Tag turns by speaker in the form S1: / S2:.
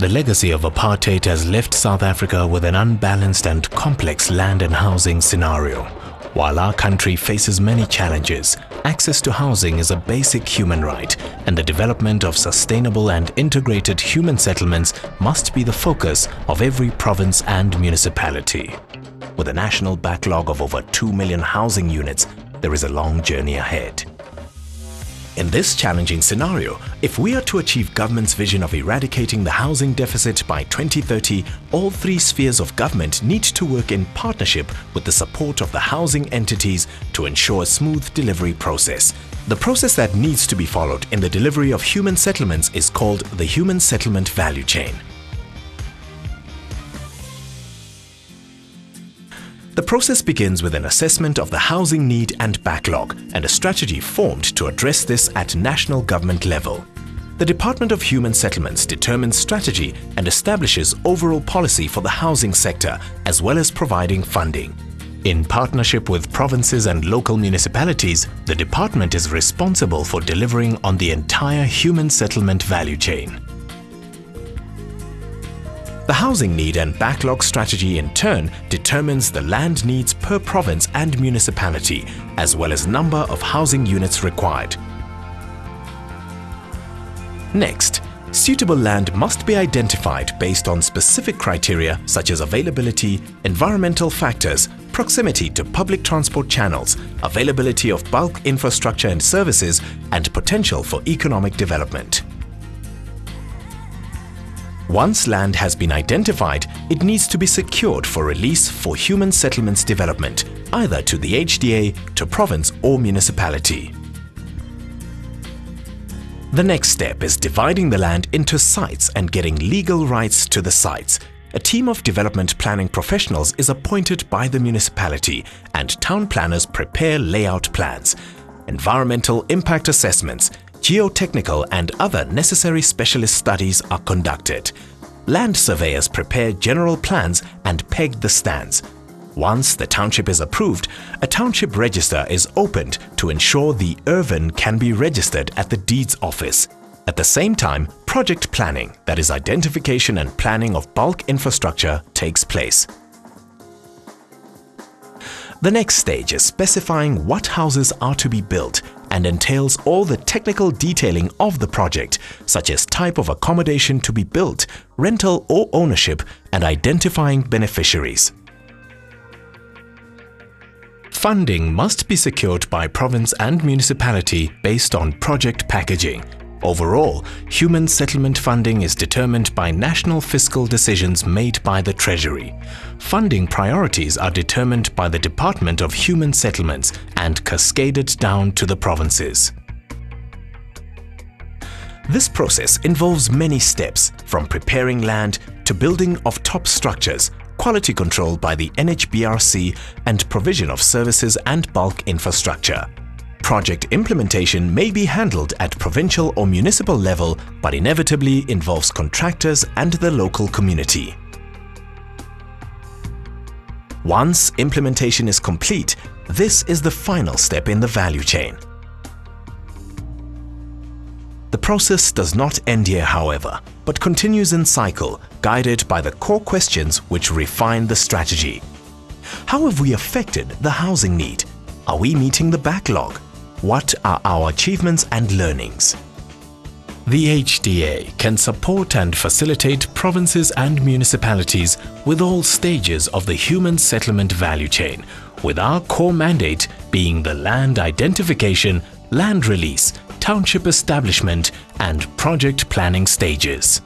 S1: The legacy of apartheid has left South Africa with an unbalanced and complex land and housing scenario. While our country faces many challenges, access to housing is a basic human right, and the development of sustainable and integrated human settlements must be the focus of every province and municipality. With a national backlog of over 2 million housing units, there is a long journey ahead. In this challenging scenario, if we are to achieve government's vision of eradicating the housing deficit by 2030, all three spheres of government need to work in partnership with the support of the housing entities to ensure a smooth delivery process. The process that needs to be followed in the delivery of human settlements is called the human settlement value chain. The process begins with an assessment of the housing need and backlog and a strategy formed to address this at national government level. The Department of Human Settlements determines strategy and establishes overall policy for the housing sector as well as providing funding. In partnership with provinces and local municipalities, the department is responsible for delivering on the entire human settlement value chain. The housing need and backlog strategy in turn determines the land needs per province and municipality, as well as number of housing units required. Next, suitable land must be identified based on specific criteria such as availability, environmental factors, proximity to public transport channels, availability of bulk infrastructure and services, and potential for economic development. Once land has been identified, it needs to be secured for release for human settlements development, either to the HDA, to province or municipality. The next step is dividing the land into sites and getting legal rights to the sites. A team of development planning professionals is appointed by the municipality, and town planners prepare layout plans. Environmental impact assessments, geotechnical and other necessary specialist studies are conducted. Land surveyors prepare general plans and peg the stands. Once the township is approved, a township register is opened to ensure the urban can be registered at the deeds office. At the same time, project planning, that is identification and planning of bulk infrastructure, takes place. The next stage is specifying what houses are to be built and entails all the technical detailing of the project, such as type of accommodation to be built, rental or ownership, and identifying beneficiaries. Funding must be secured by province and municipality based on project packaging. Overall, human settlement funding is determined by national fiscal decisions made by the Treasury. Funding priorities are determined by the Department of Human Settlements and cascaded down to the provinces. This process involves many steps, from preparing land to building of top structures, quality control by the NHBRC, and provision of services and bulk infrastructure. Project implementation may be handled at provincial or municipal level, but inevitably involves contractors and the local community. Once implementation is complete, this is the final step in the value chain. The process does not end here, however, but continues in cycle, guided by the core questions which refine the strategy. How have we affected the housing need? Are we meeting the backlog? What are our achievements and learnings? The HDA can support and facilitate provinces and municipalities with all stages of the human settlement value chain, with our core mandate being the land identification, land release, township establishment, and project planning stages.